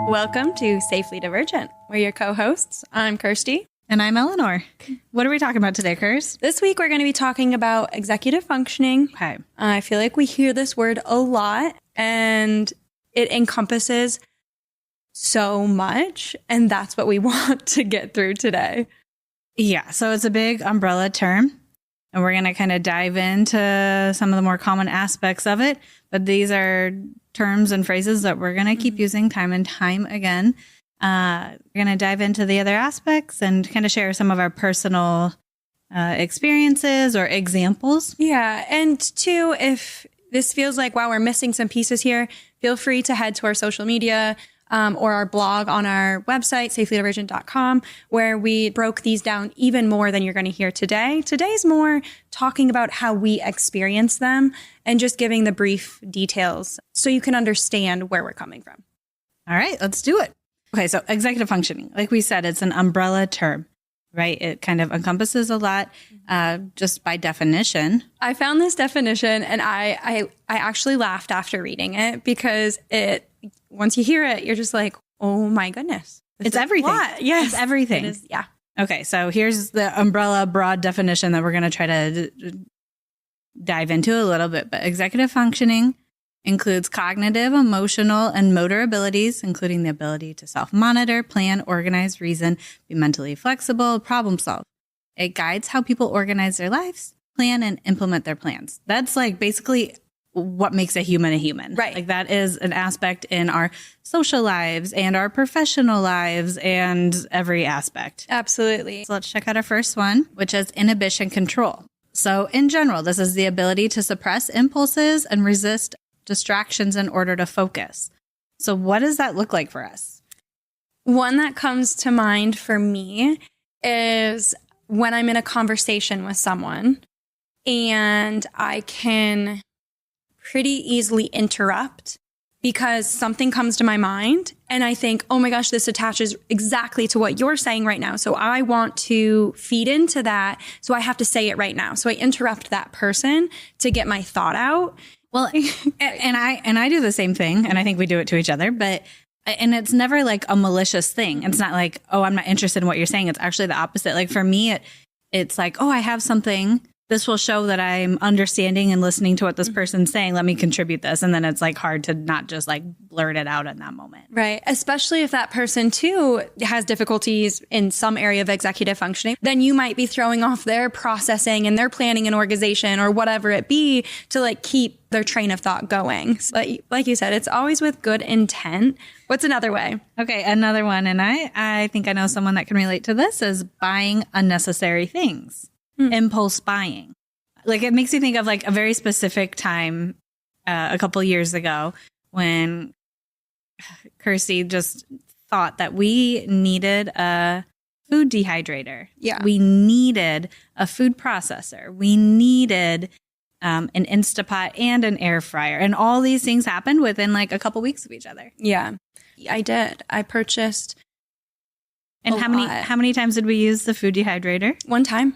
Welcome to Safely Divergent. We're your co-hosts. I'm Kirsty. And I'm Eleanor. What are we talking about today, Kirst? This week, we're going to be talking about executive functioning. Okay. I feel like we hear this word a lot, and it encompasses so much, and that's what we want to get through today. Yeah, so it's a big umbrella term, and we're going to kind of dive into some of the more common aspects of it. But these are terms and phrases that we're going to keep using time and time again. We're going to dive into the other aspects and kind of share some of our personal experiences or examples. Yeah. And two, if this feels like, wow, we're missing some pieces here, feel free to head to our social media or our blog on our website, safelydivergent.com, where we broke these down even more than you're going to hear today. Today's more talking about how we experience them and just giving the brief details so you can understand where we're coming from. All right, let's do it. Okay, so executive functioning, like we said, it's an umbrella term, right? It kind of encompasses a lot just by definition. I found this definition and I actually laughed after reading it because once you hear it, you're just like, oh my goodness. It's everything. Yes. It's everything. It is, yeah. Okay, so here's the umbrella broad definition that we're going to try to dive into a little bit. But executive functioning includes cognitive, emotional, and motor abilities, including the ability to self-monitor, plan, organize, reason, be mentally flexible, problem solve. It guides how people organize their lives, plan, and implement their plans. That's like basically what makes a human. Right. Like that is an aspect in our social lives and our professional lives and every aspect. Absolutely. So let's check out our first one, which is inhibition control. So in general, this is the ability to suppress impulses and resist distractions in order to focus. So what does that look like for us? One that comes to mind for me is when I'm in a conversation with someone and I can pretty easily interrupt because something comes to my mind and I think, oh my gosh, this attaches exactly to what you're saying right now. So I want to feed into that. So I have to say it right now. So I interrupt that person to get my thought out. Well, and I do the same thing, and I think we do it to each other, and it's never like a malicious thing. It's not like, oh, I'm not interested in what you're saying. It's actually the opposite. Like for me, it's like, oh, I have something. This will show that I'm understanding and listening to what this person's saying. Let me contribute this. And then it's like hard to not just like blurt it out in that moment. Right. Especially if that person too has difficulties in some area of executive functioning, then you might be throwing off their processing and their planning and organization or whatever it be to like keep their train of thought going. So like you said, it's always with good intent. What's another way? Okay. Another one. And I think I know someone that can relate to this is buying unnecessary things. Impulse buying. Like it makes me think of like a very specific time a couple years ago when Kirsty just thought that we needed a food dehydrator. Yeah. We needed a food processor. We needed an Instapot and an air fryer. And all these things happened within like a couple weeks of each other. Yeah, I did. I purchased. And how many times did we use the food dehydrator? One time.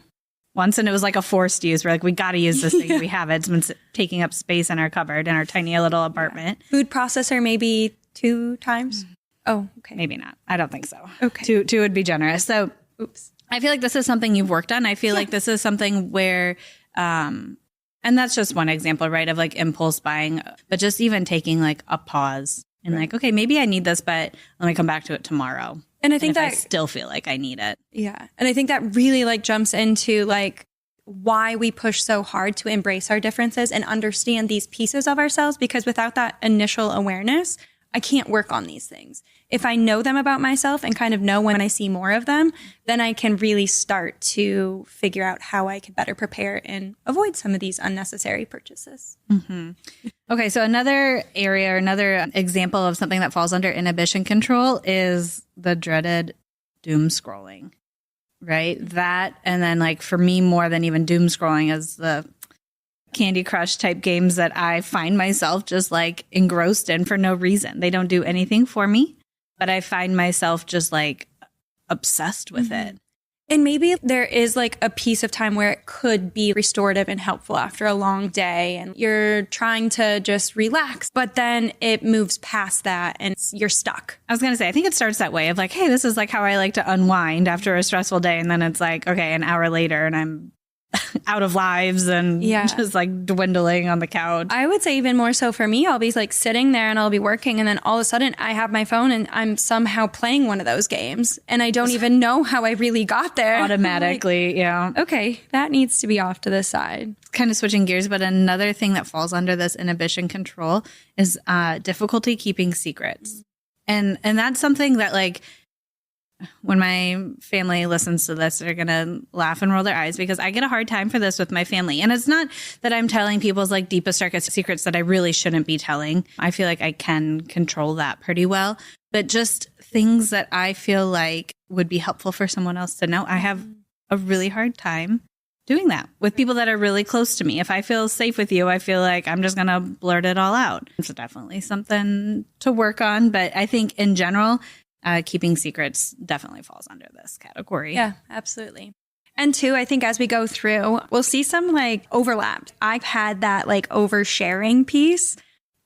Once, and it was like a forced use. We're like, we got to use this thing. We have it. It's been taking up space in our cupboard in our tiny little apartment. Yeah. Food processor maybe 2 times. Oh, okay. Maybe not. I don't think so. Okay. Two would be generous. So, oops. I feel like this is something you've worked on. I feel like this is something where, and that's just one example, right, of like impulse buying, but just even taking like a pause and like, okay, maybe I need this, but let me come back to it tomorrow. And I think I still feel like I need it. Yeah. And I think that really like jumps into like why we push so hard to embrace our differences and understand these pieces of ourselves, because without that initial awareness, I can't work on these things. If I know them about myself and kind of know when I see more of them, then I can really start to figure out how I can better prepare and avoid some of these unnecessary purchases. Mm-hmm. Okay, so another area or another example of something that falls under inhibition control is the dreaded doom scrolling, right? That, and then like for me, more than even doom scrolling is the Candy Crush type games that I find myself just like engrossed in for no reason. They don't do anything for me, but I find myself just like obsessed with it. And maybe there is like a piece of time where it could be restorative and helpful after a long day and you're trying to just relax, but then it moves past that and you're stuck. I was going to say, I think it starts that way of like, hey, this is like how I like to unwind after a stressful day. And then it's like, okay, an hour later and I'm out of lives and just like dwindling on the couch. I would say even more so for me, I'll be like sitting there and I'll be working and then all of a sudden I have my phone and I'm somehow playing one of those games and I don't even know how I really got there. Automatically, like, yeah. Okay, that needs to be off to the side. Kind of switching gears, but another thing that falls under this inhibition control is difficulty keeping secrets. And that's something that like, when my family listens to this, they're going to laugh and roll their eyes because I get a hard time for this with my family. And it's not that I'm telling people's like deepest, darkest secrets that I really shouldn't be telling. I feel like I can control that pretty well, but just things that I feel like would be helpful for someone else to know. I have a really hard time doing that with people that are really close to me. If I feel safe with you, I feel like I'm just going to blurt it all out. It's definitely something to work on. But I think in general, keeping secrets definitely falls under this category. Yeah, absolutely. And two, I think as we go through, we'll see some like overlap. I've had that like oversharing piece,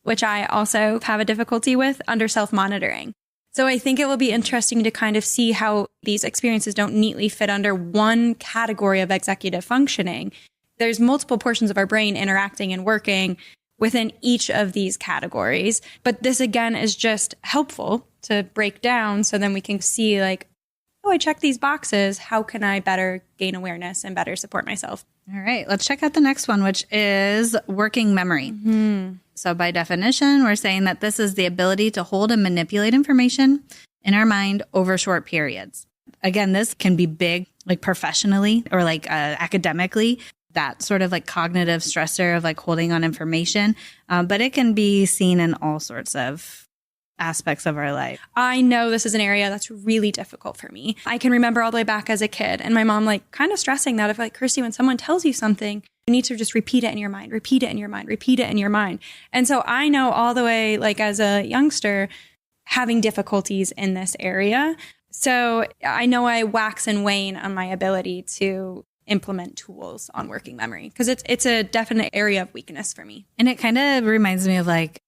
which I also have a difficulty with under self-monitoring. So I think it will be interesting to kind of see how these experiences don't neatly fit under one category of executive functioning. There's multiple portions of our brain interacting and working within each of these categories. But this again is just helpful to break down so then we can see like, oh, I check these boxes. How can I better gain awareness and better support myself? All right, let's check out the next one, which is working memory. So by definition, we're saying that this is the ability to hold and manipulate information in our mind over short periods. Again, this can be big, like professionally or like academically, that sort of like cognitive stressor of like holding on information. But it can be seen in all sorts of aspects of our life. I know this is an area that's really difficult for me. I can remember all the way back as a kid and my mom like kind of stressing that if like, Kirsty, when someone tells you something, you need to just repeat it in your mind, repeat it in your mind, repeat it in your mind. And so I know all the way like as a youngster having difficulties in this area. So I know I wax and wane on my ability to implement tools on working memory because it's a definite area of weakness for me. And it kind of reminds me of like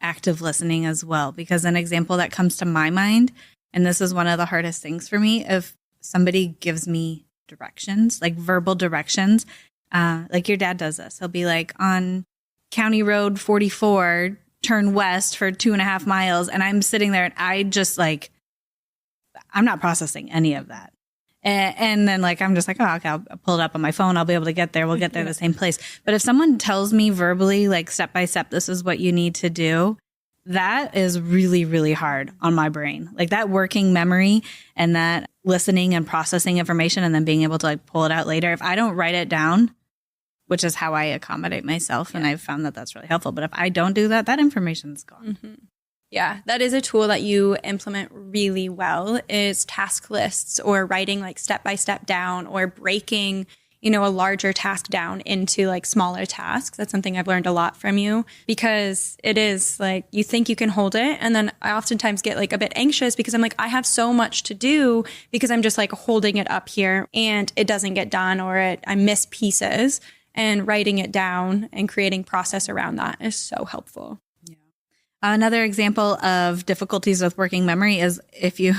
active listening as well, because an example that comes to my mind, and this is one of the hardest things for me, if somebody gives me directions, like verbal directions, like your dad does this. He'll be like on County Road 44, turn west for 2.5 miles. And I'm sitting there and I just like, I'm not processing any of that. And then like, I'm just like, oh, okay, I'll pull it up on my phone. I'll be able to get there. We'll get there the same place. But if someone tells me verbally, like step by step, this is what you need to do, that is really, really hard on my brain. Like that working memory and that listening and processing information and then being able to like pull it out later. If I don't write it down, which is how I accommodate myself. And I've found that that's really helpful. But if I don't do that, that information's gone. Yeah, that is a tool that you implement really well is task lists or writing like step by step down or breaking, a larger task down into like smaller tasks. That's something I've learned a lot from you because it is like you think you can hold it. And then I oftentimes get like a bit anxious because I'm like, I have so much to do because I'm just like holding it up here and it doesn't get done or I miss pieces, and writing it down and creating process around that is so helpful. Another example of difficulties with working memory is if you,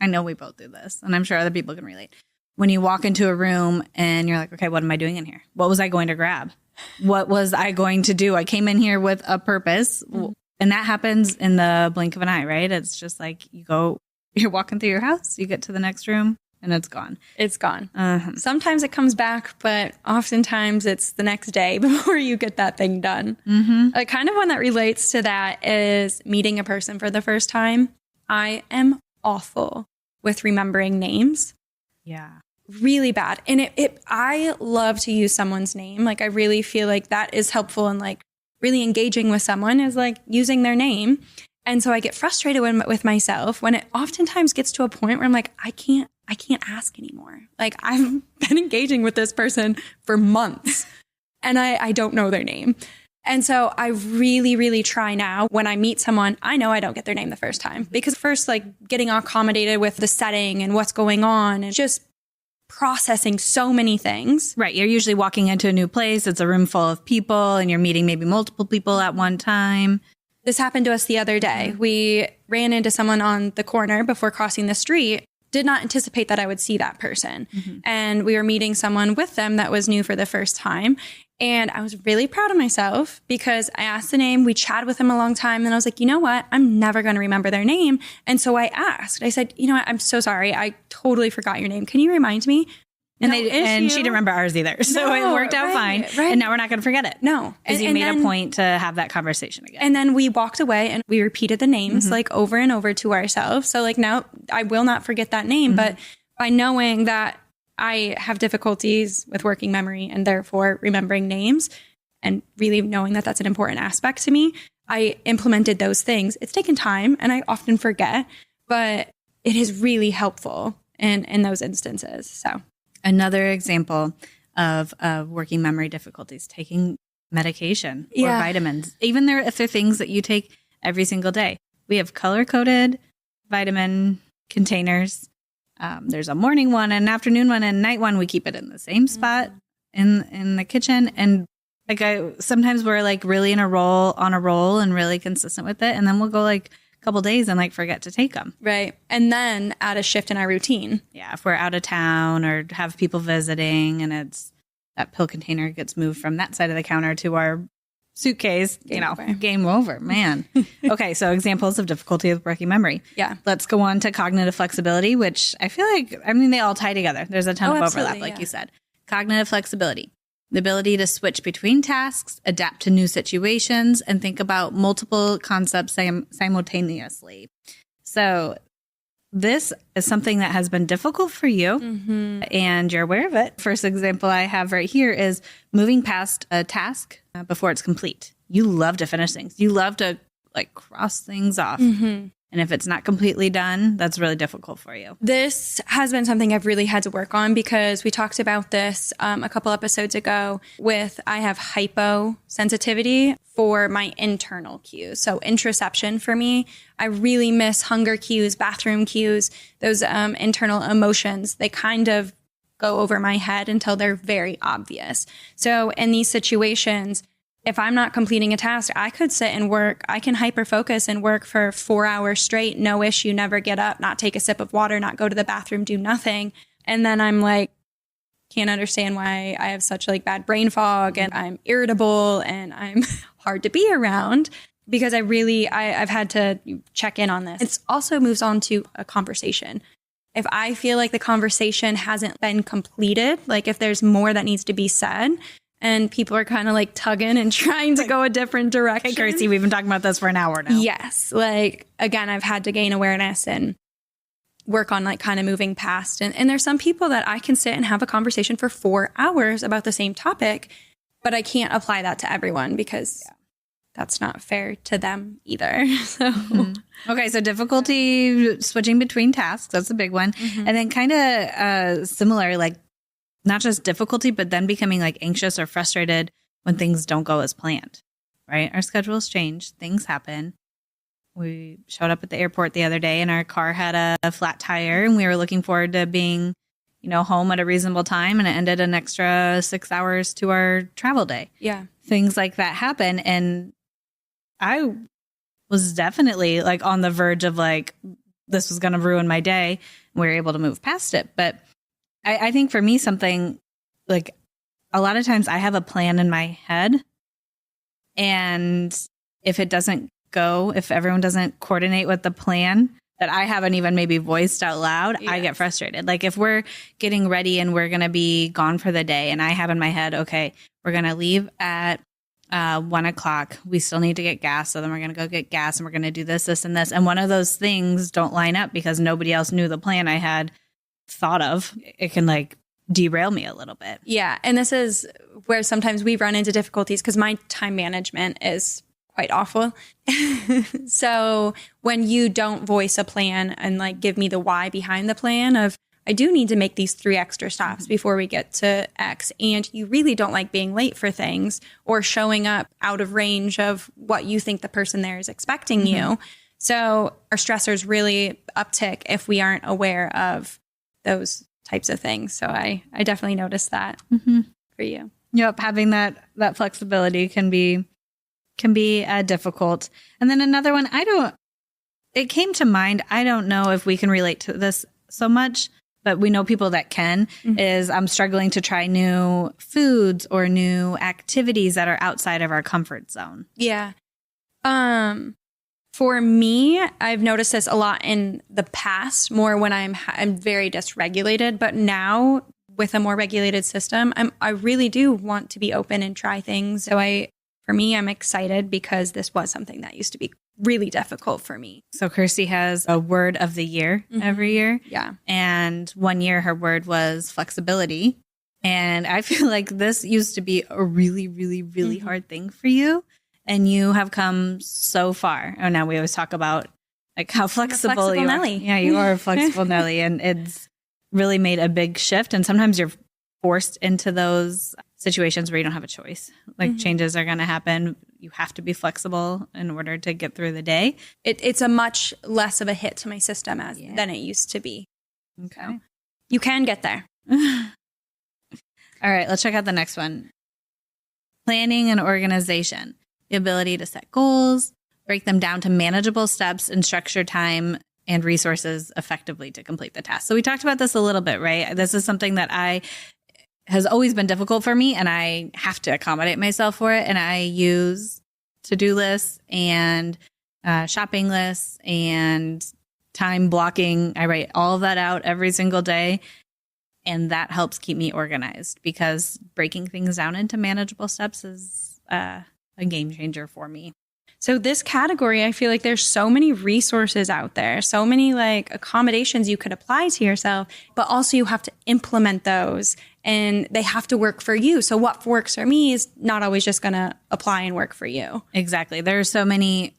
I know we both do this, and I'm sure other people can relate. When you walk into a room and you're like, okay, what am I doing in here? What was I going to grab? What was I going to do? I came in here with a purpose. And that happens in the blink of an eye, right? It's just like you're walking through your house, you get to the next room, and it's gone. It's gone. Sometimes it comes back, but oftentimes it's the next day before you get that thing done. A kind of one that relates to that is meeting a person for the first time. I am awful with remembering names. Yeah. Really bad. And I love to use someone's name. Like I really feel like that is helpful and like really engaging with someone is like using their name. And so I get frustrated with myself when it oftentimes gets to a point where I'm like, I can't ask anymore. Like I've been engaging with this person for months and I don't know their name. And so I really, really try now when I meet someone, I know I don't get their name the first time because first, like getting accommodated with the setting and what's going on and just processing so many things. Right. You're usually walking into a new place. It's a room full of people and you're meeting maybe multiple people at one time. This happened to us the other day. We ran into someone on the corner before crossing the street. Did not anticipate that I would see that person. And we were meeting someone with them that was new for the first time. And I was really proud of myself because I asked the name. We chatted with them a long time. And I was like, you know what? I'm never going to remember their name. And so I asked, I said, you know what? I'm so sorry. I totally forgot your name. Can you remind me? And she didn't remember ours either. So it worked out fine. Right. And now we're not going to forget it. No. Because you made a point to have that conversation again. And then we walked away and we repeated the names like over and over to ourselves. So like now I will not forget that name. But by knowing that I have difficulties with working memory and therefore remembering names and really knowing that that's an important aspect to me, I implemented those things. It's taken time and I often forget, but it is really helpful in those instances. So another example of working memory difficulties, taking medication or vitamins, even if they're things that you take every single day. We have color-coded vitamin containers. There's a morning one, an afternoon one, and a night one. We keep it in the same spot in the kitchen. And like sometimes we're like really on a roll and really consistent with it. And then we'll go like couple days and like forget to take them. Right. And then add a shift in our routine. Yeah. If we're out of town or have people visiting and it's that pill container gets moved from that side of the counter to our suitcase, game over, man. Okay. So examples of difficulty with working memory. Yeah. Let's go on to cognitive flexibility, which I feel like, they all tie together. There's a ton of overlap, like you said. Cognitive flexibility. The ability to switch between tasks, adapt to new situations, and think about multiple concepts simultaneously. So this is something that has been difficult for you, and you're aware of it. First example I have right here is moving past a task before it's complete. You love to finish things. You love to like cross things off. And if it's not completely done, that's really difficult for you. This has been something I've really had to work on because we talked about this a couple episodes ago I have hyposensitivity for my internal cues. So interoception for me, I really miss hunger cues, bathroom cues, those internal emotions. They kind of go over my head until they're very obvious. So in these situations, if I'm not completing a task, I could sit and work. I can hyper-focus and work for 4 hours straight, no issue, never get up, not take a sip of water, not go to the bathroom, do nothing. And then I'm like, can't understand why I have such like bad brain fog and I'm irritable and I'm hard to be around because I've had to check in on this. It also moves on to a conversation. If I feel like the conversation hasn't been completed, like if there's more that needs to be said, and people are kind of like tugging and trying to go a different direction. Hey, Kirsty, we've been talking about this for an hour now. Yes. Like, again, I've had to gain awareness and work on like kind of moving past. And there's some people that I can sit and have a conversation for 4 hours about the same topic, but I can't apply that to everyone because that's not fair to them either. So, Okay. So difficulty switching between tasks. That's a big one. And then kind of similar, like, not just difficulty, but then becoming like anxious or frustrated when things don't go as planned, right? Our schedules change. Things happen. We showed up at the airport the other day and our car had a flat tire and we were looking forward to being, home at a reasonable time. And it ended an extra 6 hours to our travel day. Yeah. Things like that happen. And I was definitely like on the verge of like, this was going to ruin my day. We were able to move past it. But I think for me, something like a lot of times I have a plan in my head. And if it doesn't go, if everyone doesn't coordinate with the plan that I haven't even maybe voiced out loud, I get frustrated. Like if we're getting ready and we're going to be gone for the day and I have in my head, okay, we're going to leave at 1 o'clock. We still need to get gas. So then we're going to go get gas and we're going to do this, this, and this. And one of those things don't line up because nobody else knew the plan I had thought of. It can like derail me a little bit. Yeah. And this is where sometimes we run into difficulties because my time management is quite awful. So when you don't voice a plan and like give me the why behind the plan of, I do need to make these 3 extra stops before we get to X. And you really don't like being late for things or showing up out of range of what you think the person there is expecting you. So our stressors really uptick if we aren't aware of those types of things. So I definitely noticed that for you. Yep. Having that flexibility can be difficult. And then another one, it came to mind. I don't know if we can relate to this so much, but we know people that can, is I'm struggling to try new foods or new activities that are outside of our comfort zone. Yeah. For me, I've noticed this a lot in the past, more when I'm very dysregulated, but now with a more regulated system, I really do want to be open and try things. So for me, I'm excited because this was something that used to be really difficult for me. So Kirsty has a word of the year every year. Yeah. And one year her word was flexibility. And I feel like this used to be a really, really, really hard thing for you. And you have come so far. Oh, now we always talk about like how flexible you are. Nelly. Yeah, you are a flexible Nelly. And it's really made a big shift. And sometimes you're forced into those situations where you don't have a choice. Like changes are going to happen. You have to be flexible in order to get through the day. It's a much less of a hit to my system than it used to be. Okay. So you can get there. All right, let's check out the next one. Planning and organization. The ability to set goals, break them down to manageable steps, and structure time and resources effectively to complete the task. So we talked about this a little bit, right? This is something that has always been difficult for me, and I have to accommodate myself for it. And I use to-do lists and shopping lists and time blocking. I write all of that out every single day. And that helps keep me organized because breaking things down into manageable steps is a game changer for me. So this category, I feel like there's so many resources out there, so many like accommodations you could apply to yourself, but also you have to implement those and they have to work for you. So what works for me is not always just going to apply and work for you. Exactly. There are so many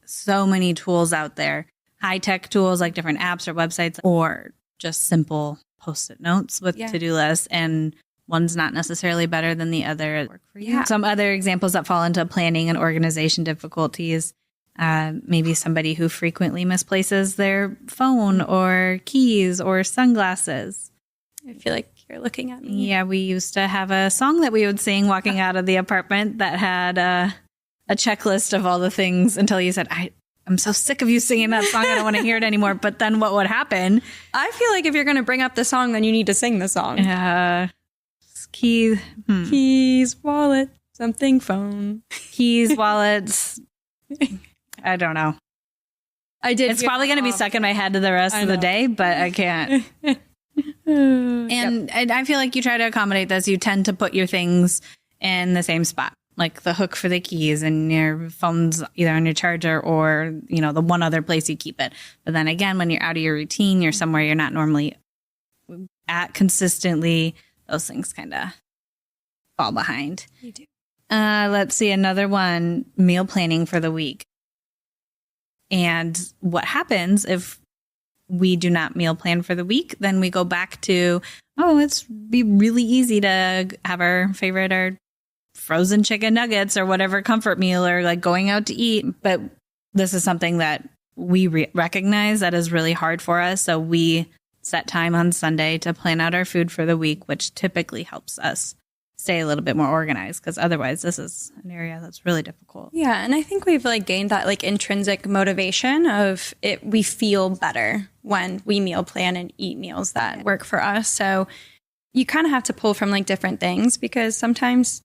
tools out there, high-tech tools like different apps or websites, or just simple Post-it notes with to-do lists, and one's not necessarily better than the other. Work for you. Some other examples that fall into planning and organization difficulties, maybe somebody who frequently misplaces their phone or keys or sunglasses. I feel like you're looking at me. Yeah, we used to have a song that we would sing walking out of the apartment that had a checklist of all the things until you said, I'm so sick of you singing that song. I don't want to hear it anymore. But then what would happen? I feel like if you're going to bring up the song, then you need to sing the song. Keys, wallet, something, phone. Keys, wallets. I don't know. It's probably going to be stuck in my head the rest of the day, but I can't. And I feel like you try to accommodate this. You tend to put your things in the same spot. Like the hook for the keys and your phone's either on your charger or, the one other place you keep it. But then again, when you're out of your routine, you're somewhere you're not normally at consistently, those things kind of fall behind. You do. Let's see, another one, meal planning for the week. And what happens if we do not meal plan for the week? Then we go back to, it's be really easy to have our favorite or frozen chicken nuggets or whatever comfort meal or like going out to eat. But this is something that we recognize that is really hard for us. So we set time on Sunday to plan out our food for the week, which typically helps us stay a little bit more organized because otherwise this is an area that's really difficult. Yeah. And I think we've gained that intrinsic motivation of it. We feel better when we meal plan and eat meals that work for us. So you kind of have to pull from different things because sometimes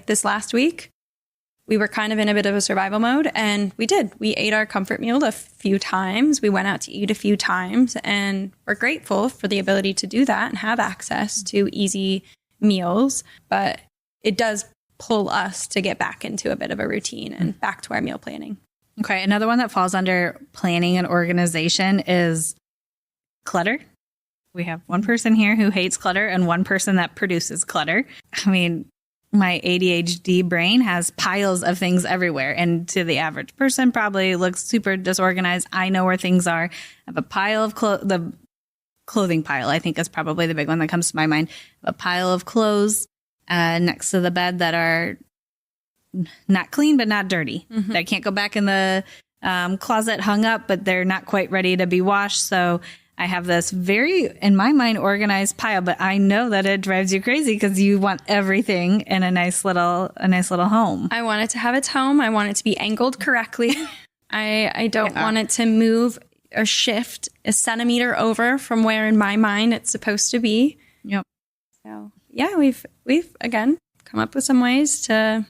this last week, we were kind of in a bit of a survival mode and we ate our comfort meal a few times. We went out to eat a few times and we're grateful for the ability to do that and have access to easy meals. But it does pull us to get back into a bit of a routine and back to our meal planning. Okay. Another one that falls under planning and organization is clutter. We have one person here who hates clutter and one person that produces clutter. I mean, my ADHD brain has piles of things everywhere. And to the average person, probably looks super disorganized. I know where things are. I have a pile of the clothing pile, I think, is probably the big one that comes to my mind. A pile of clothes next to the bed that are not clean, but not dirty. That can't go back in the closet hung up, but they're not quite ready to be washed. So I have this very, in my mind, organized pile, but I know that it drives you crazy because you want everything in a nice little home. I want it to have its home. I want it to be angled correctly. I don't want it to move or shift a centimeter over from where in my mind it's supposed to be. Yep. So yeah, we've again come up with some ways to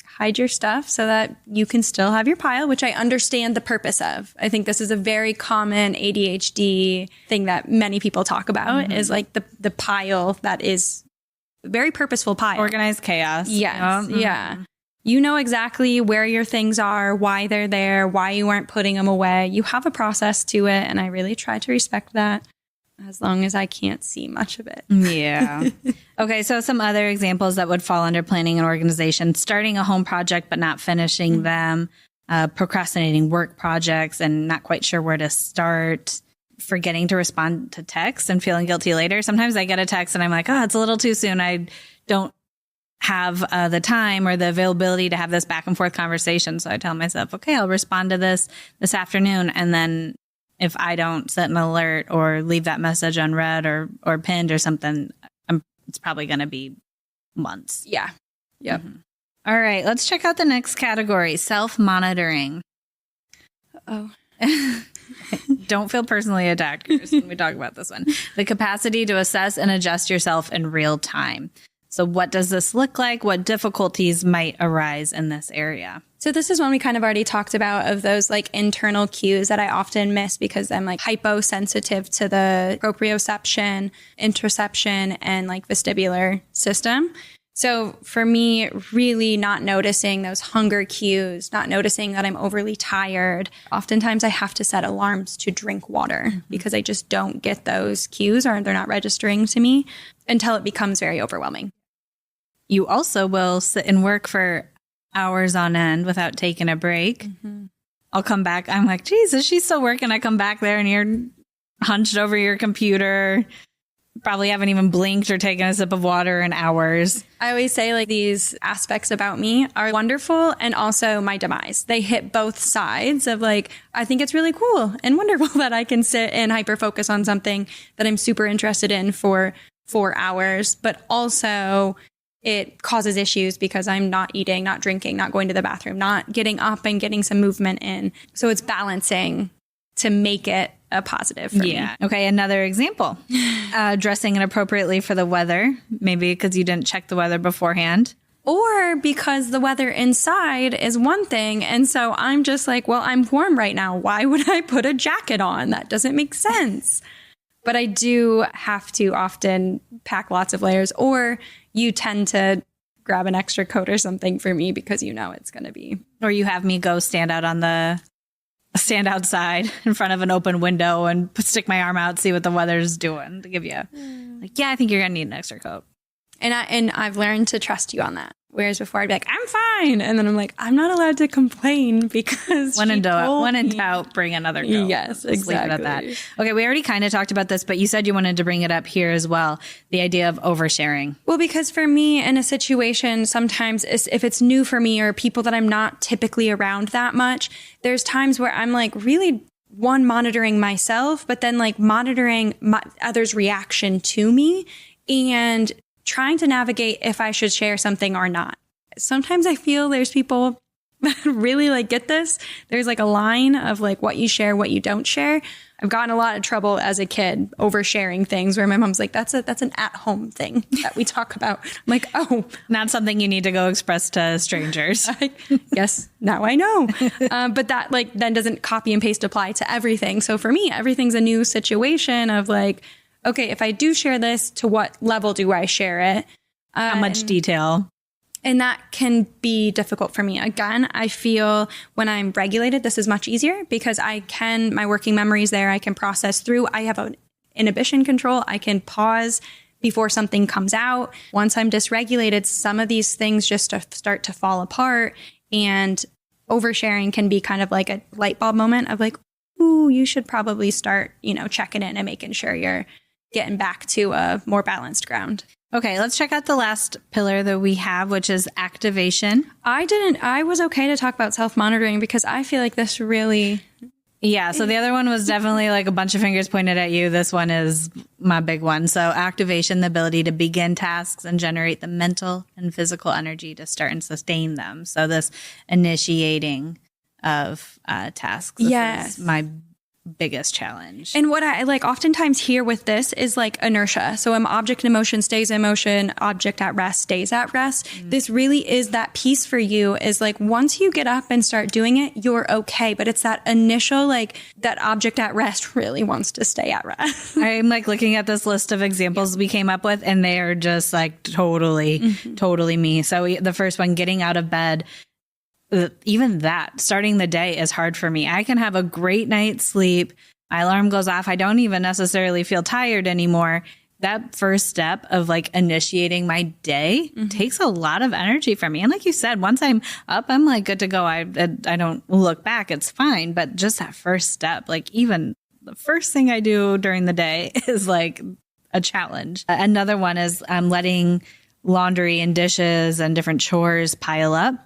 hide your stuff so that you can still have your pile, which I understand the purpose of. I think this is a very common ADHD thing that many people talk about is like the pile that is a very purposeful pile. Organized chaos. Yes. Yeah. You know exactly where your things are, why they're there, why you aren't putting them away. You have a process to it. And I really try to respect that as long as I can't see much of it. Yeah. Okay. So some other examples that would fall under planning and organization: starting a home project, but not finishing them, procrastinating work projects and not quite sure where to start, forgetting to respond to texts and feeling guilty later. Sometimes I get a text and I'm like, oh, it's a little too soon. I don't have the time or the availability to have this back and forth conversation. So I tell myself, okay, I'll respond to this afternoon. And then if I don't set an alert or leave that message unread or pinned or something, it's probably going to be months. Yeah. Yep. All right. Let's check out the next category: self-monitoring. Oh. Don't feel personally attacked, Chris, when we talk about this one. The capacity to assess and adjust yourself in real time. So what does this look like? What difficulties might arise in this area? So this is one we kind of already talked about, of those like internal cues that I often miss because I'm like hyposensitive to the proprioception, interoception, and like vestibular system. So for me, really not noticing those hunger cues, not noticing that I'm overly tired. Oftentimes I have to set alarms to drink water because I just don't get those cues, or they're not registering to me until it becomes very overwhelming. You also will sit and work for hours on end without taking a break. I'll come back. I'm like, Jesus, she's still working. I come back there and you're hunched over your computer. Probably haven't even blinked or taken a sip of water in hours. I always say like these aspects about me are wonderful and also my demise. They hit both sides of like, I think it's really cool and wonderful that I can sit and hyper focus on something that I'm super interested in for 4 hours, but also it causes issues because I'm not eating, not drinking, not going to the bathroom, not getting up and getting some movement in. So it's balancing to make it a positive for me. Okay, another example. Dressing inappropriately for the weather, maybe because you didn't check the weather beforehand. Or because the weather inside is one thing. And so I'm just like, well, I'm warm right now. Why would I put a jacket on? That doesn't make sense. But I do have to often pack lots of layers, or you tend to grab an extra coat or something for me because you know it's going to be. Or you have me go stand outside in front of an open window and stick my arm out, see what the weather's doing to give you like, yeah, I think you're going to need an extra coat. And I've learned to trust you on that. Whereas before I'd be like, I'm fine. And then I'm like, I'm not allowed to complain because when in doubt, bring another coat. Yes, exactly. Leave it at that. Okay, we already kind of talked about this, but you said you wanted to bring it up here as well. The idea of oversharing. Well, because for me in a situation, sometimes if it's new for me or people that I'm not typically around that much, there's times where I'm like really monitoring myself, but then like monitoring others' reaction to me and trying to navigate if I should share something or not. Sometimes I feel there's people that really like get this. There's like a line of like what you share, what you don't share. I've gotten a lot of trouble as a kid oversharing things where my mom's like, that's an at-home thing that we talk about. I'm like, oh. Not something you need to go express to strangers. Yes, now I know. But that like then doesn't copy and paste apply to everything. So for me, everything's a new situation of like, okay, if I do share this, to what level do I share it? How much detail? And that can be difficult for me. Again, I feel when I'm regulated, this is much easier because my working memory is there. I can process through. I have an inhibition control. I can pause before something comes out. Once I'm dysregulated, some of these things just start to fall apart, and oversharing can be kind of like a light bulb moment of like, ooh, you should probably start, checking in and making sure you're getting back to a more balanced ground. Okay, let's check out the last pillar that we have, which is activation. I was okay to talk about self-monitoring because I feel like this really... Yeah, so the other one was definitely like a bunch of fingers pointed at you. This one is my big one. So activation, the ability to begin tasks and generate the mental and physical energy to start and sustain them. So this initiating of tasks is my biggest challenge. And what I oftentimes hear with this is inertia. So an object in motion stays in motion, object at rest stays at rest. This really is that piece for you is once you get up and start doing it, you're okay. But it's that initial, that object at rest really wants to stay at rest. I'm looking at this list of examples we came up with, and they are just totally me. So the first one, getting out of bed. Even that, starting the day is hard for me. I can have a great night's sleep. My alarm goes off. I don't even necessarily feel tired anymore. That first step of initiating my day takes a lot of energy from me. And like you said, once I'm up, I'm good to go. I don't look back. It's fine. But just that first step, even the first thing I do during the day is a challenge. Another one is letting laundry and dishes and different chores pile up.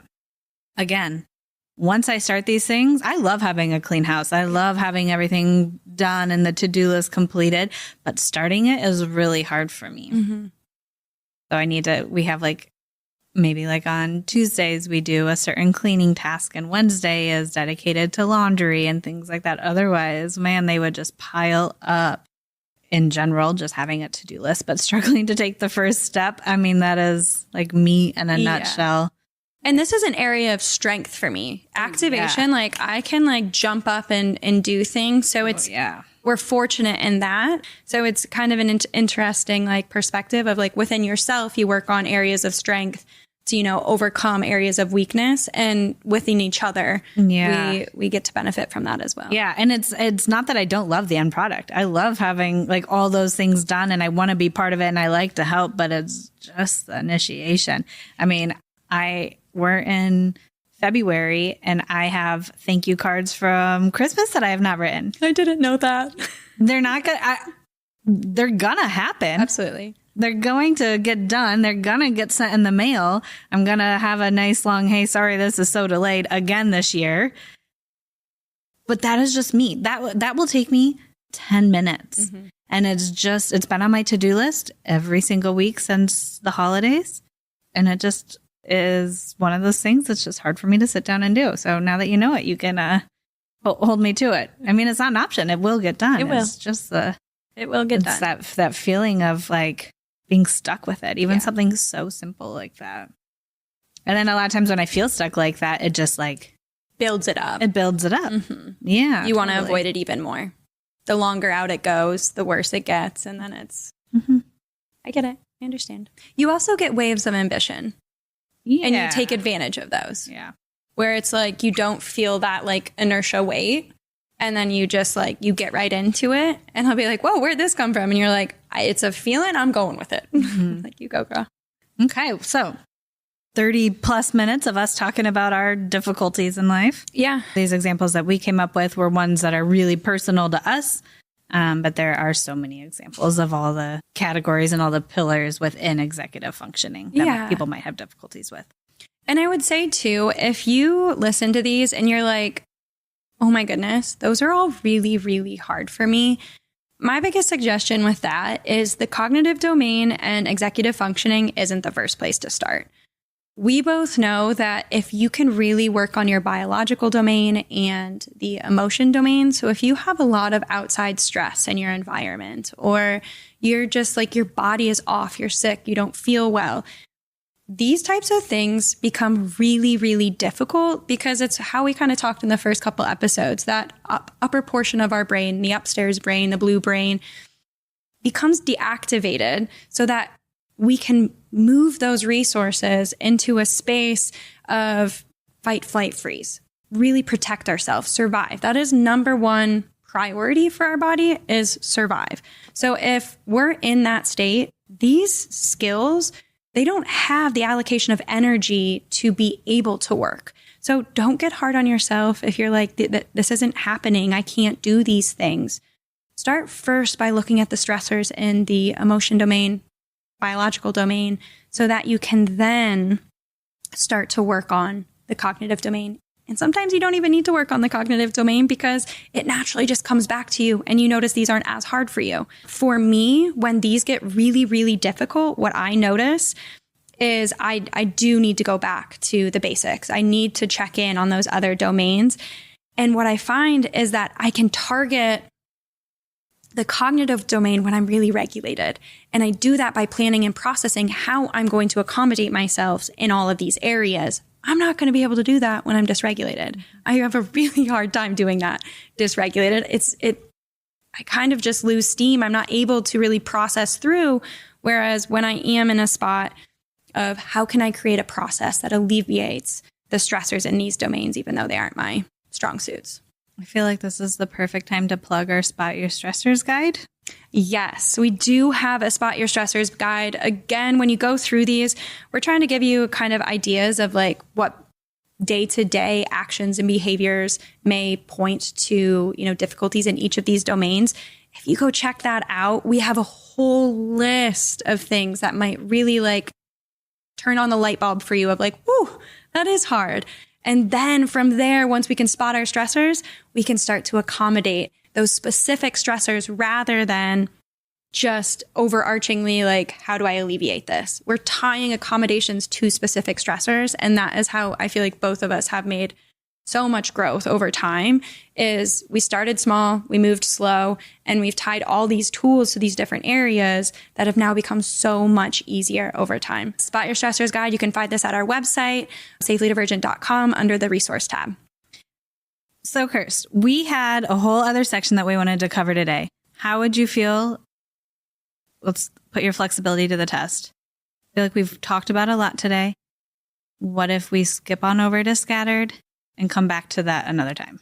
Again, once I start these things, I love having a clean house. I love having everything done and the to-do list completed, but starting it is really hard for me. So we have maybe on Tuesdays, we do a certain cleaning task, and Wednesday is dedicated to laundry and things like that. Otherwise, man, they would just pile up. In general, just having a to-do list, but struggling to take the first step. I mean, that is me in a nutshell. And this is an area of strength for me. Activation, I can jump up and do things. So we're fortunate in that. So it's kind of an interesting perspective of within yourself, you work on areas of strength to, overcome areas of weakness, and within each other, we get to benefit from that as well. Yeah. And it's not that I don't love the end product. I love having all those things done, and I want to be part of it, and I like to help, but it's just the initiation. I mean, we're in February, and I have thank you cards from Christmas that I have not written. I didn't know that. They're gonna happen. Absolutely. They're going to get done. They're gonna get sent in the mail. I'm gonna have a nice long, hey, sorry, this is so delayed again this year. But that is just me. That will take me 10 minutes. And it's been on my to-do list every single week since the holidays. And it just is one of those things that's just hard for me to sit down and do. So now that you know it, you can hold me to it. I mean, it's not an option. It will get done. It will. It's just it will get done. That feeling of being stuck with it, even something so simple like that. And then a lot of times when I feel stuck like that, it just builds it up. It builds it up. Yeah. You want to avoid it even more. The longer out it goes, the worse it gets. And then it's, I get it. I understand. You also get waves of ambition. Yeah. And you take advantage of those. Yeah. Where it's you don't feel that inertia weight. And then you just you get right into it. And I'll be whoa, where'd this come from? And you're it's a feeling, I'm going with it. You go, girl. Okay. So 30 plus minutes of us talking about our difficulties in life. Yeah. These examples that we came up with were ones that are really personal to us. But there are so many examples of all the categories and all the pillars within executive functioning that people might have difficulties with. And I would say, too, if you listen to these and you're oh, my goodness, those are all really, really hard for me. My biggest suggestion with that is the cognitive domain and executive functioning isn't the first place to start. We both know that if you can really work on your biological domain and the emotion domain, so if you have a lot of outside stress in your environment, or you're just your body is off, you're sick, you don't feel well, these types of things become really, really difficult because it's how we kind of talked in the first couple episodes, that upper portion of our brain, the upstairs brain, the blue brain, becomes deactivated so that we can move those resources into a space of fight, flight, freeze, really protect ourselves, survive. That is number one priority for our body, is survive. So if we're in that state, these skills, they don't have the allocation of energy to be able to work. So don't get hard on yourself if you're like, this isn't happening. I can't do these things. Start first by looking at the stressors in the emotion domain, biological domain, so that you can then start to work on the cognitive domain. And sometimes you don't even need to work on the cognitive domain because it naturally just comes back to you and you notice these aren't as hard for you. For me, when these get really, really difficult, what I notice is I do need to go back to the basics. I need to check in on those other domains. And what I find is that I can target the cognitive domain when I'm really regulated. And I do that by planning and processing how I'm going to accommodate myself in all of these areas. I'm not going to be able to do that when I'm dysregulated. I have a really hard time doing that dysregulated. I kind of just lose steam. I'm not able to really process through. Whereas when I am in a spot of how can I create a process that alleviates the stressors in these domains, even though they aren't my strong suits. I feel like this is the perfect time to plug our Spot Your Stressors guide. Yes, we do have a Spot Your Stressors guide. Again, when you go through these, we're trying to give you kind of ideas of like what day-to-day actions and behaviors may point to, difficulties in each of these domains. If you go check that out, we have a whole list of things that might really like turn on the light bulb for you of like, whew, that is hard. And then from there, once we can spot our stressors, we can start to accommodate those specific stressors rather than just overarchingly like, how do I alleviate this? We're tying accommodations to specific stressors. And that is how I feel like both of us have made so much growth over time is we started small, we moved slow, and we've tied all these tools to these different areas that have now become so much easier over time. Spot Your Stressors Guide, you can find this at our website, safelydivergent.com under the resource tab. So Kirst, we had a whole other section that we wanted to cover today. How would you feel? Let's put your flexibility to the test. I feel like we've talked about a lot today. What if we skip on over to scattered and come back to that another time?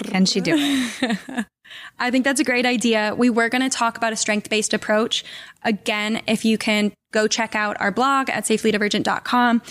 Can she do it? I think that's a great idea. We were going to talk about a strength-based approach. Again, if you can go check out our blog at safelydivergent.com.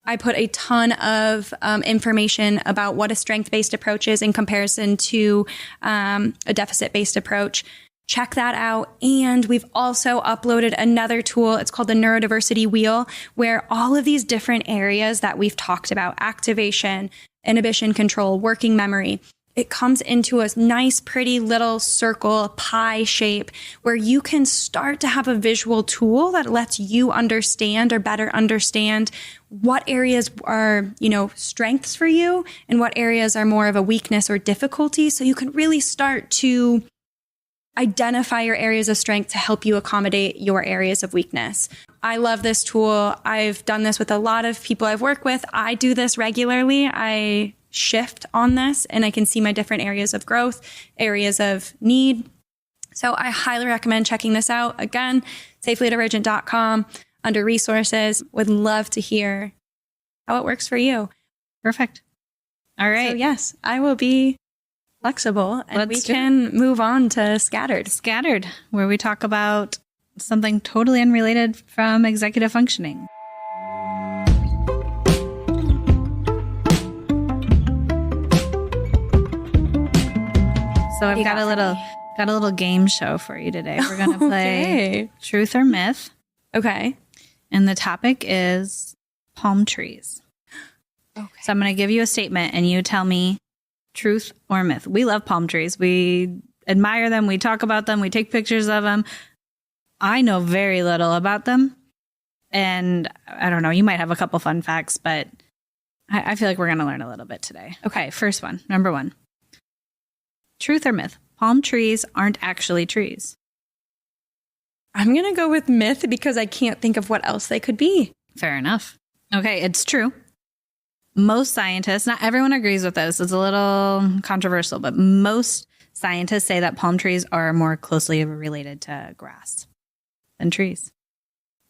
I put a ton of information about what a strength-based approach is in comparison to a deficit-based approach. Check that out. And we've also uploaded another tool. It's called the Neurodiversity Wheel, where all of these different areas that we've talked about, activation, inhibition control, working memory, it comes into a nice, pretty little circle, pie shape, where you can start to have a visual tool that lets you understand or better understand what areas are, strengths for you and what areas are more of a weakness or difficulty. So you can really start to identify your areas of strength to help you accommodate your areas of weakness. I love this tool. I've done this with a lot of people I've worked with. I do this regularly. I shift on this and I can see my different areas of growth, areas of need. So I highly recommend checking this out. Again, safelydivergent.com under resources. Would love to hear how it works for you. Perfect. All right. So yes, I will be flexible and we can move on to scattered. Scattered, where we talk about something totally unrelated from executive functioning. So I've got a little game show for you today. We're going to play Truth or Myth. Okay. And the topic is palm trees. Okay. So I'm going to give you a statement and you tell me truth or myth. We love palm trees. We admire them. We talk about them. We take pictures of them. I know very little about them. And I don't know, you might have a couple fun facts, but I feel like we're going to learn a little bit today. Okay, first one. Number one. Truth or myth? Palm trees aren't actually trees. I'm going to go with myth because I can't think of what else they could be. Fair enough. Okay, it's true. Most scientists, not everyone agrees with this, it's a little controversial, but most scientists say that palm trees are more closely related to grass than trees.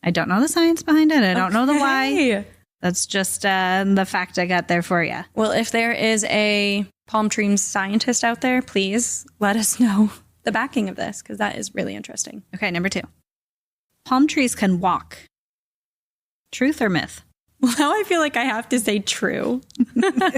I don't know the science behind it. I don't know the why. That's just the fact I got there for you. Well, if there is a palm tree scientist out there, please let us know the backing of this because that is really interesting. Okay, number two. Palm trees can walk. Truth or myth? Well, now I feel like I have to say true.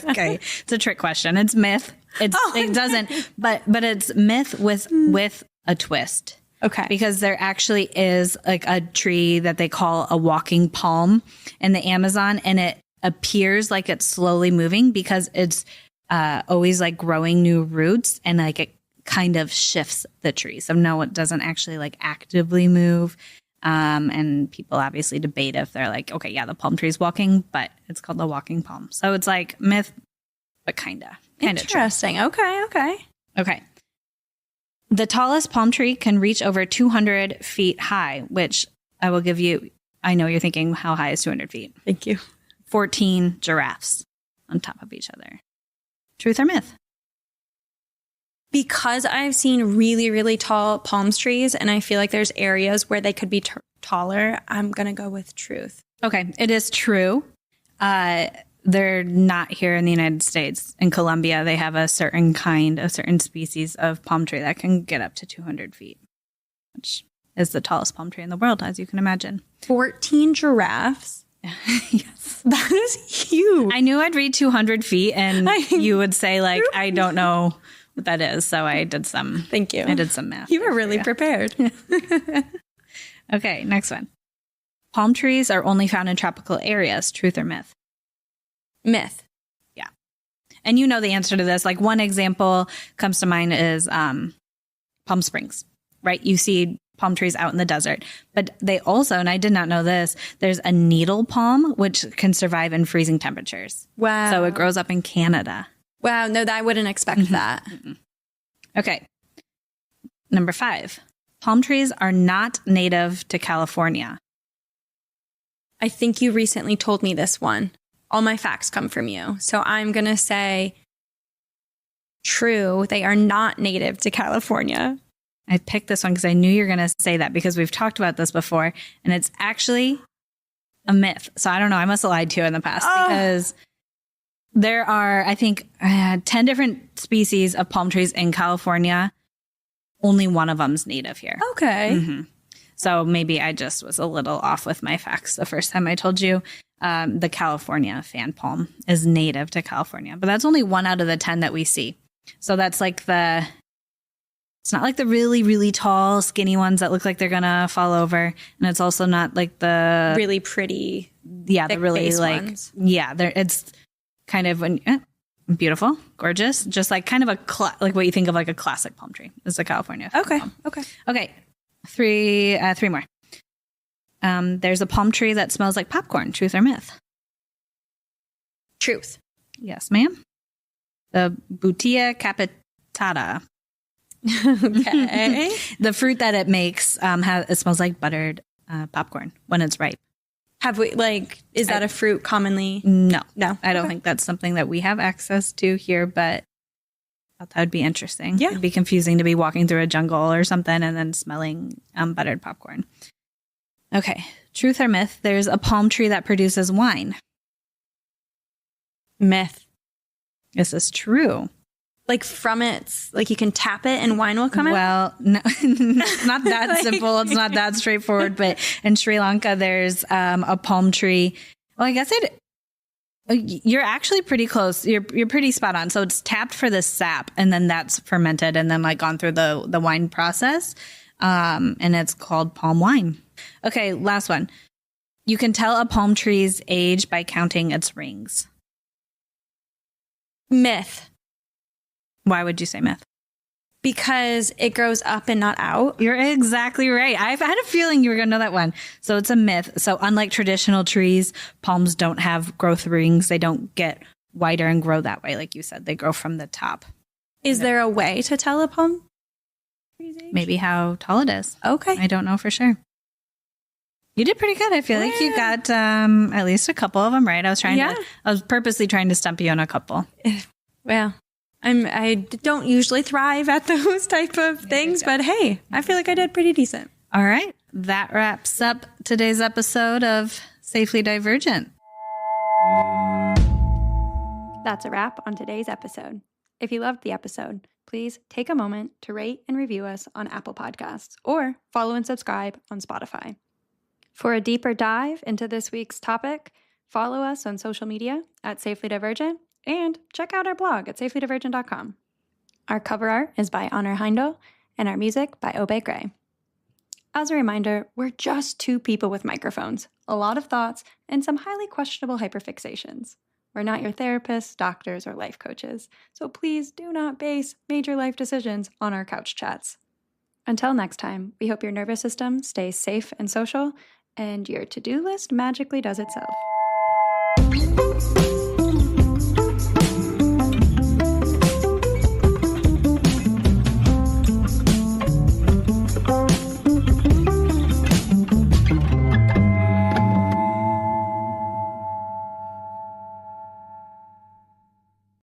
Okay. It's a trick question. It's myth. It doesn't, but it's myth with a twist. Okay. Because there actually is like a tree that they call a walking palm in the Amazon, and it appears like it's slowly moving because it's always like growing new roots, and like it kind of shifts the tree. So no, it doesn't actually like actively move. And people obviously debate if they're like, okay, yeah, the palm tree is walking, but it's called the walking palm. So it's like myth, but kind of interesting. true. Okay. The tallest palm tree can reach over 200 feet high, which I will give you. I know you're thinking, how high is 200 feet? Thank you. 14 giraffes on top of each other. Truth or myth? Because I've seen really, really tall palm trees, and I feel like there's areas where they could be taller, I'm going to go with truth. Okay, it is true. They're not here in the United States. In Colombia, they have a certain species of palm tree that can get up to 200 feet, which is the tallest palm tree in the world, as you can imagine. 14 giraffes? Yes. That is huge. I knew I'd read 200 feet, and you would say, like, I don't know what that is. So I did some. Thank you. I did some math. You were really prepared. Okay, next one. Palm trees are only found in tropical areas. Truth or myth? Myth. Yeah. And you know the answer to this. Like, one example comes to mind is Palm Springs, right? You see palm trees out in the desert, but they also, and I did not know this, there's a needle palm, which can survive in freezing temperatures. Wow. So it grows up in Canada. Wow. No, I wouldn't expect that. Okay. Number 5. Palm trees are not native to California. I think you recently told me this one. All my facts come from you. So I'm going to say true. They are not native to California. I picked this one because I knew you were going to say that, because we've talked about this before, and it's actually a myth. So I don't know. I must have lied to you in the past because there are, I think, 10 different species of palm trees in California. Only one of them's native here. Okay. Mm-hmm. So maybe I just was a little off with my facts the first time I told you. The California fan palm is native to California, but that's only 1 out of the 10 that we see. So that's like it's not like the really, really tall, skinny ones that look like they're going to fall over. And it's also not like the really pretty, the really like, ones. It's kind of beautiful, gorgeous, just like kind of like what you think of like a classic palm tree is the California. Okay. Palm. Okay. 3 more. There's a palm tree that smells like popcorn. Truth or myth? Truth. Yes, ma'am. The Butia capitata. Okay. The fruit that it makes, it smells like buttered popcorn when it's ripe. Have we, is that a fruit commonly? No. I don't Okay. think that's something that we have access to here, but I thought that would be interesting. Yeah. It'd be confusing to be walking through a jungle or something and then smelling buttered popcorn. Okay. Truth or myth? There's a palm tree that produces wine. Myth. This is true. From it's you can tap it and wine will come out? Well, no, it's not that simple. It's not that straightforward. But in Sri Lanka, there's a palm tree. Well, I guess you're actually pretty close. You're pretty spot on. So it's tapped for the sap, and then that's fermented, and then gone through the wine process. And it's called palm wine. Okay, last one. You can tell a palm tree's age by counting its rings. Myth. Why would you say myth? Because it grows up and not out. You're exactly right. I've had a feeling you were going to know that one. So it's a myth. So unlike traditional trees, palms don't have growth rings. They don't get wider and grow that way. Like you said, they grow from the top. Is there a way to tell a palm tree's age? Maybe how tall it is. Okay. I don't know for sure. You did pretty good. I feel like you got at least a couple of them right. I was purposely trying to stump you on a couple. Well, I don't usually thrive at those type of things, but hey, I feel like I did pretty decent. All right. That wraps up today's episode of Safely Divergent. That's a wrap on today's episode. If you loved the episode, please take a moment to rate and review us on Apple Podcasts or follow and subscribe on Spotify. For a deeper dive into this week's topic, Follow us on social media at Safely Divergent and check out our blog at safelydivergent.com. Our cover art is by Honor Heindel and our music by Obey Gray. As a reminder, we're just two people with microphones, a lot of thoughts, and some highly questionable hyperfixations. We're not your therapists, doctors, or life coaches, so please do not base major life decisions on our couch chats. Until next time, we hope your nervous system stays safe and social, and your to-do list magically does itself.